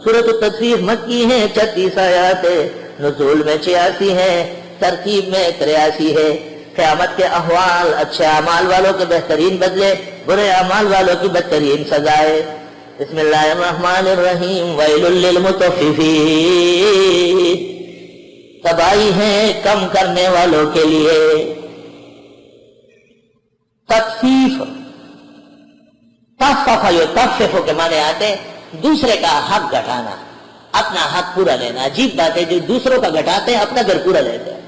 سورۃ التطفیف مکی ہے، 36 آیات ہے، نزول میں 86 ہے، ترتیب میں 83 ہے۔ قیامت کے احوال، اچھے اعمال والوں کے بہترین بدلے، برے اعمال والوں کی بدترین سزائے۔ بسم اللہ الرحمن الرحیم، ویل للمطففین، تباہی ہے کم کرنے والوں کے لیے۔ تطفیف، تفف یطفف کے معنی آتے دوسرے کا حق گھٹانا، اپنا حق پورا لینا۔ عجیب بات ہے، جو دوسروں کا گھٹاتے ہیں اپنا گھر پورا لیتے ہیں۔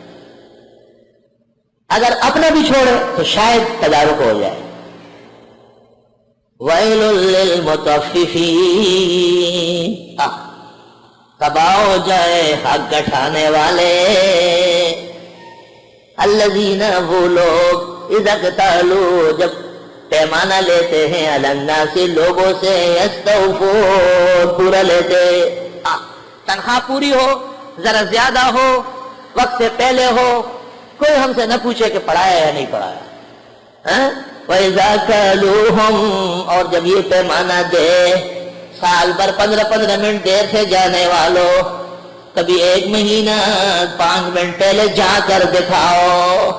اگر اپنا بھی چھوڑے تو شاید تدارک ہو جائے۔ ویل للمطففین، تباہ ہو جائے حق گھٹانے والے۔ الذین، وہ لوگ، اذا اکتالوا، جب پیمانہ لیتے ہیں، علی الناس، لوگوں سے، یستوفون، پورا لیتے، تنخواہ پوری ہو، ذرا زیادہ ہو، وقت سے پہلے ہو، کوئی ہم سے نہ پوچھے کہ پڑھایا یا نہیں پڑھایا۔ وَإِذَا كَالُوهُمْ، اور جب یہ پیمانہ دے، سال بھر 15 منٹ دیر سے جانے والوں، کبھی 1 مہینہ 5 منٹ پہلے جا کر دکھاؤ۔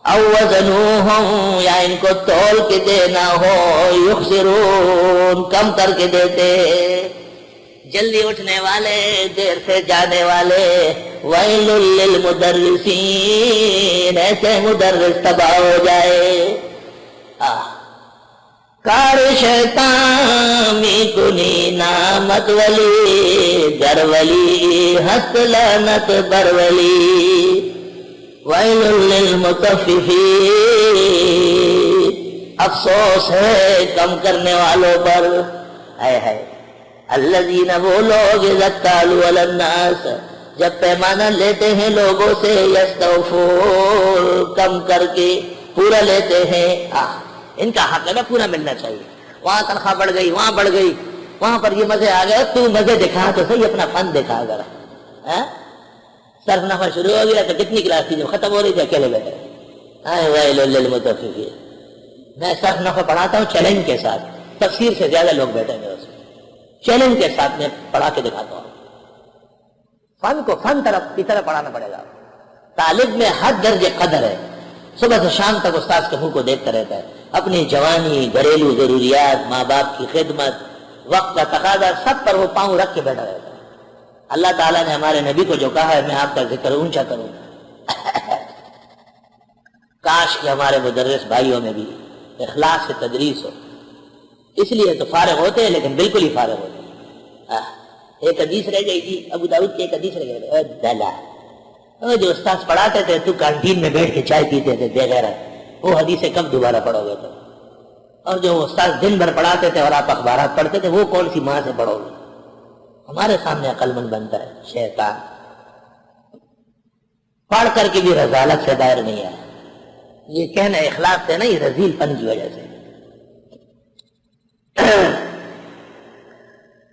او وزنوہم، یا ان کو تول کے دینا ہو، یخسرون، کم کر کے دیتے۔ جلدی اٹھنے والے، دیر سے جانے والے۔ ویل للمدرسین، ایسے مدرس تباہ ہو جائے۔ کار شیطان می کنی نامت ولی، گر ولی ہست لعنت بر ولی۔ ویل للمطففین، افسوس ہے کم کرنے والوں پر۔ ہے الذین، وہ لوگ، اذا اکتالوا علی الناس، جب پیمانہ لیتے ہیں لوگوں سے، یستوفون، کم کر کے پورا لیتے ہیں۔ ان کا حق ہے نا پورا ملنا چاہیے۔ وہاں تنخواہ بڑھ گئی، وہاں بڑھ گئی، وہاں پر یہ مزے آ گئے، تو مزے دکھا تو صحیح، اپنا فن دکھا ذرا۔ صرف نفع شروع ہو گیا تو کتنی کلاس تھی، جب ختم ہو رہی تھی اکیلے بیٹھے۔ ویل للمطففین، میں صرف نفع پڑھاتا ہوں چیلنج کے ساتھ، تفسیر سے زیادہ لوگ بیٹھے ہیں اس میں، چیلنج کے ساتھ میں پڑھا کے دکھاتا ہوں۔ فن کو فن کی طرح پڑھانا پڑے گا۔ طالب میں حد درجے قدر ہے، صبح سے شام تک استاد کے منہ کو دیکھتا رہتا ہے، اپنی جوانی، گھریلو ضروریات، ماں باپ کی خدمت، وقت کا تقاضا، سب پر وہ پاؤں رکھ کے بیٹھا رہتا ہے۔ اللہ تعالیٰ نے ہمارے نبی کو جو کہا ہے، میں آپ کا ذکر اونچا کروں، کاش کہ ہمارے مدرس بھائیوں میں بھی اخلاص سے تدریس ہو۔ اس لیے تو فارغ ہوتے ہیں، لیکن بالکل ہی فارغ ہوتے ہیں۔ ایک حدیث رہ گئی تھی، ابو داؤد کی ایک حدیث رہ گئی، جو استاد پڑھاتے تھے، تو کانٹین میں بیٹھ کے چائے پیتے تھے بے غیرت، وہ حدیثیں کب دوبارہ پڑھو گے تو؟ اور جو استاد دن بھر پڑھاتے تھے اور آپ اخبارات پڑھتے تھے، وہ کون سی ماں سے پڑھو گے؟ ہمارے سامنے عقل مند بنتا ہے شیطان، پڑھ کر کے بھی رضالت سے باہر نہیں آیا۔ یہ کہنا اخلاق سے نہیں، رذیل پن کی وجہ سے۔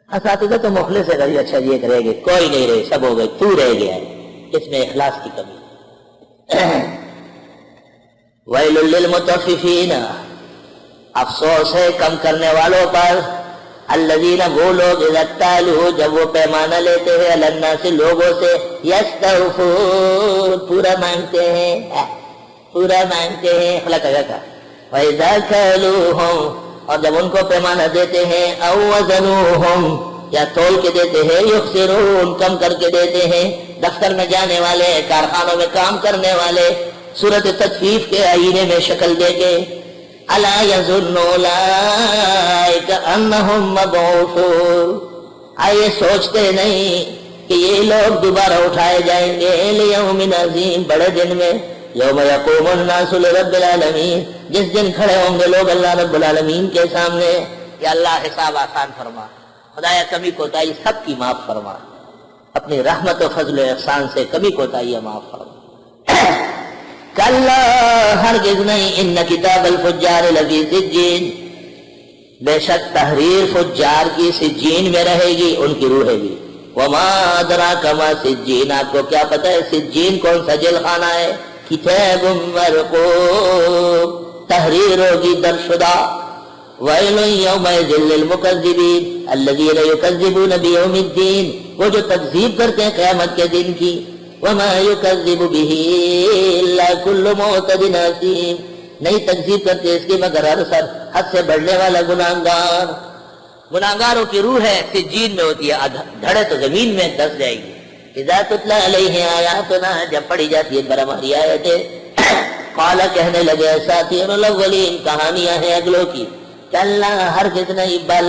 اساتذہ تو مخلص ہے، اچھا یہ رہ گئے، کوئی نہیں رہے، سب ہو گئے، تو رہ گیا ہے، اس میں اخلاص کی کمی۔ ویل للمطففین، افسوس ہے کم کرنے والوں پر۔ الذین، وہ لوگ، اذا اکتالوا، جب وہ پیمانہ لیتے ہیں، علی الناس، لوگوں سے، یستوفون، پورا مانگتے ہیں، پورا مانگتے ہیں، خلق کا۔ وَإِذَا كَالُوهُمْ، اور جب ان کو پیمانہ دیتے ہیں، او وزنوہم، یا تول کے دیتے ہیں، یخسرون، کم کر کے دیتے ہیں۔ دفتر میں جانے والے، کارخانوں میں کام کرنے والے، سورۃ تطفیف کے آئینے میں شکل دے کے، الا یظن اولئک انہم مبعوثون، آئے سوچتے نہیں کہ یہ لوگ دوبارہ اٹھائے جائیں گے، لیوم عظیم، بڑے دن میں، یوم یقوم الناس لرب العالمین، جس دن کھڑے ہوں گے لوگ اللہ رب العالمین کے سامنے۔ یا اللہ حساب آسان فرما، خدایا کمی کوتاہی سب کی معاف فرما، اپنی رحمت و فضل و احسان سے کمی کوتاہی معاف فرما۔ کلا، ہرگز نہیں، ان کتاب الفجار لفی سجین، بے شک تحریر فجار کی سجین میں رہے گی، ان کی روحیں بھی۔ وما ادراک ما سجین، آپ کو کیا پتہ ہے سجین کون سا جیل خانہ ہے؟ کتاب مرقوم، تحریر ہوگی درشدہ، وَيْلٌ يَوْمَئِذٍ لِّلْمُكَذِّبِينَ الَّذِينَ يُكَذِّبُونَ بِيَوْمِ الدِّينِ وہ جو تکذیب کرتے ہیں قیامت کے دن کی. وَمَا يُكَذِّبُ بِهِ إِلَّا كُلُّ مُعْتَدٍ أَثِيمٍ نہیں تکذیب کرتے اس کی مگر ہر سر حد سے بڑھنے والا گناہگار. گناہگاروں کی روح ہے سجین میں ہوتی ہے, دھڑے تو زمین میں دس جائے گی. اذا تتلی علیہ آیاتنا جب پڑھی جاتی ہے پر ہماری آیتیں قال کہنے لگے اساطیر الاولین کہانیاں ہیں اگلوں کی. کلا ہرگز نہیں بل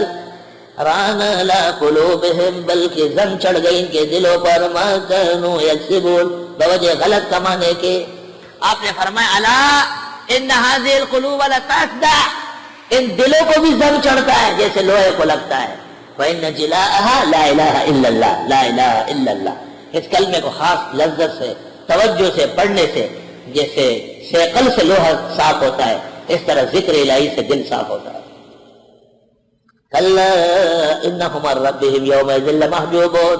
ران علی قلوبہم بلکہ زنگ چڑھ گئی ان کے دلوں پر ما کانوا یکسبون بوجہ غلط کمانے کے. آپ نے فرمایا الا ان هذه القلوب لتصدع ان دلوں کو بھی زنگ چڑھتا ہے جیسے لوہے کو لگتا ہے. وَإِنَّ جِلَاءَهَا لَا إِلَهَ إِلَّا اللَّهُ لَا إِلَهَ إِلَّا اللَّهُ اس کلمے کو خاص لذت سے توجہ سے پڑھنے سے جیسے سیقل سے لوہا صاف ہوتا ہے اس طرح ذکر الہی سے دل صاف ہوتا ہے. کلا انہم عن ربہم یومئذ لمحجوبون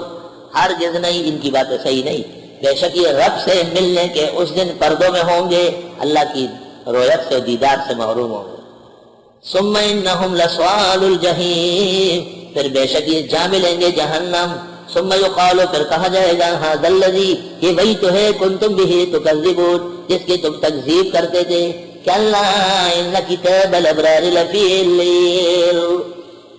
ہرگز نہیں ان کی باتیں صحیح نہیں بے شک یہ رب سے ملنے کے اس دن پردوں میں ہوں گے اللہ کی رویت سے دیدار سے محروم ہوں گے. ثم انہم لصوال الجحیم پھر بے شک یہ جا ملیں گے جہنم. ثم یقال پھر کہا جائے گا ھذا الذی یہ وہی تو ہے کنتم بہ تکذبون جس کی تم تکذیب کرتے تھے. کلا ان کتاب الابرار لفی علیین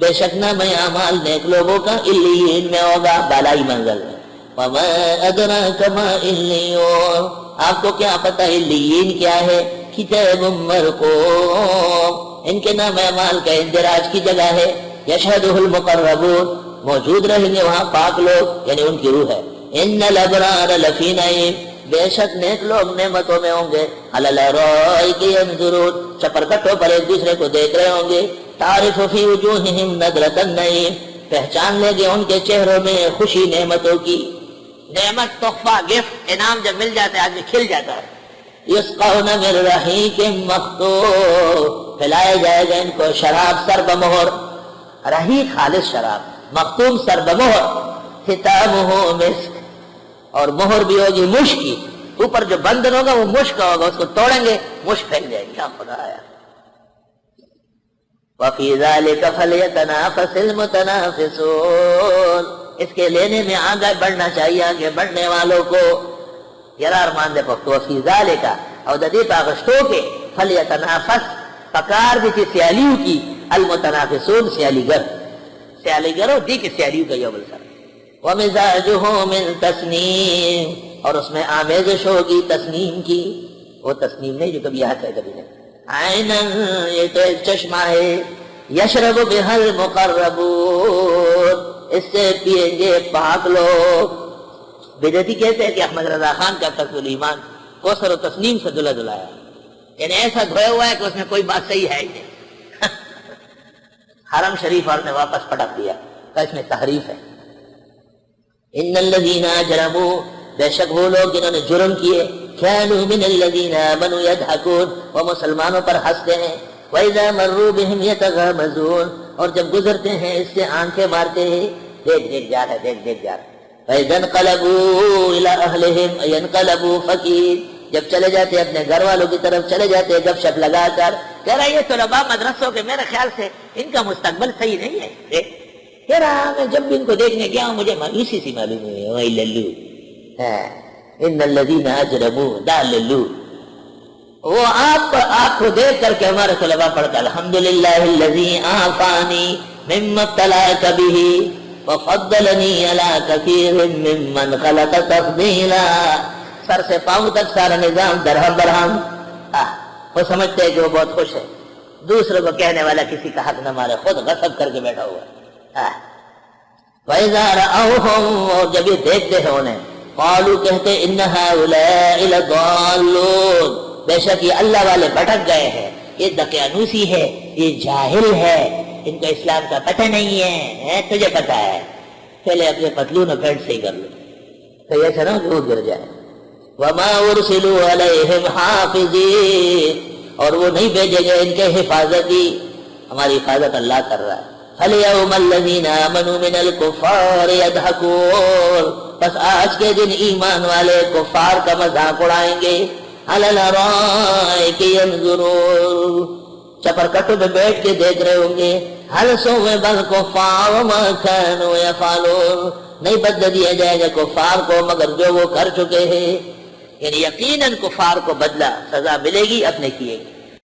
بے شک نام اعمال نیک لوگوں کا علیین میں ہوگا بالائی منزل میں. وما ادراک ما علیون آپ کو کیا پتہ علیین کیا ہے. کتاب مرقوم ان کے نام اعمال کا اندراج کی جگہ ہے. یشہدہ المقربون موجود رہیں گے وہاں پاک لوگ یعنی ان کی روح ہے. ان الابرار لفی نعیم بے شک نیک لوگ نعمتوں میں ہوں گے. علی الارائک ینظرون چپرکٹوں پر ایک دوسرے کو دیکھ رہے ہوں گے. تعرف فی وجوہہم نضرۃ النعیم پہچان لیں گے ان کے چہروں میں خوشی نعمتوں کی. نعمت تحفہ گفٹ انعام جب مل جاتا ہے آدمی کھل جاتا ہے. یسقون من رحیق مختوم پلایا جائے گا ان کو شراب سر بمہر رحیق خالص شراب مختوم سر بمہر. ختامہ مسک اور مہر بھی ہوگی مشک کی اوپر جو بندن ہوگا وہ مشک ہوگا اس کو توڑیں گے مشک پھینک جائے گی. کیا خدایا. وفی ذلک فلیتنافس المتنافسون اس کے لینے میں آگے بڑھنا چاہیے آگے بڑھنے والوں کو. یرار مان دے پختو وفی ذالک او ددی پاغشتو کے فلیتنافس پکار بھی تھی سیالیو کی المتنافسون سیالیگر سیالیگرو دی کی سیالیو کا یوبل سر. ومزاجہ من تسنیم اور اس میں آمیزش ہوگی تسنیم کی وہ تسنیم نہیں جو کبھی یہاں ہے کبھی نہیں. عینن یہ تو ایک چشمہ ہے یشرب بها المقربون اس سے پیئیں گے پاک لوگ. بدعتی کہتے ہیں کہ احمد رضا خان کا تقویل ایمان کوثر و تسنیم سے دھلا دھلایا یعنی ایسا دھویا ہوا ہے کہ اس میں کوئی بات صحیح ہے ہی نہیں. حرم شریف اور نے واپس پٹک دیا اس میں تحریف ہے. ان الذین اجرموا بے شک وہ لوگ جنہوں نے جرم کیے كانوا من الذين آمنوا يضحكون وہ مسلمانوں پر ہنستے ہیں. وَإِذَا مَرُّوا بِهِمْ يَتَغَامَزُونَ اور جب گزرتے ہیں اس سے آنکھیں مارتے ہیں دیکھ دیکھ جا رہا ہے دیکھ دیکھ جا رہا ہے. فَإِذَا انْقَلَبُوا إِلَىٰ أَهْلِهِمْ يَنْقَلَبُوا فَكِيهِينَ جب چلے جاتے اپنے گھر والوں کی طرف چلے جاتے گپ شپ لگا کر. کہہ رہا ہے یہ طلباء مدرسوں کے میرے خیال سے ان کا مستقبل صحیح نہیں ہے. کہہ رہا میں جب بھی ان کو دیکھنے گیا ہوں مجھے مایوسی سی معلوم ہوئی. وہی للو ان الذین اجرموا دا للو وہ آپ کو دیکھ کر کے ہمارے طلباء پڑھتا الحمدللہ الذی عافانی مما ابتلاک بہ وفضلنی علی کثیر ممن خلق تفضیلا. سر سے پاؤں تک سارا نظام درہم برہم. وہ سمجھتے ہیں کہ وہ بہت خوش ہے دوسروں کو کہنے والا کسی کا حق نہ مارے خود غصب کر کے بیٹھا ہوا ہے. وَإِذَا رَأَوْهُمْ اور جب یہ دیکھتے ہیں انہیں قالوا کہتے ان هؤلاء لضالون بے شک یہ اللہ والے بھٹک گئے ہیں یہ دقیانوسی ہے یہ جاہل ہے ان کو اسلام کا پتہ نہیں ہے. تجھے پتہ ہے پہلے اپنے پتلون و پینٹ سے ہی کر لو تو یہ سنا کہ وہ گر جائے. وما ارسلوا علیہم حافظین اور وہ نہیں بھیجے گئے ان کے حفاظتی ہماری حفاظت اللہ کر رہا ہے. فَالْيَوْمَ الَّذِينَ آمَنُوا مِنَ الْكُفَّارِ يَضْحَكُونَ بس آج کے دن ایمان والے کفار کا مذاق اڑائیں گے. عَلَى الْأَرَائِكِ يَنْظُرُونَ چپرکٹوں پہ بیٹھ کے دیکھ رہے ہوں گے حل سوء بالکفار وما كانوا يفعلون، نہیں بدلہ دیا جائے گا کفار کو مگر جو وہ کر چکے ہیں، یعنی یقیناً کفار کو بدلہ سزا ملے گی اپنے کیے گی۔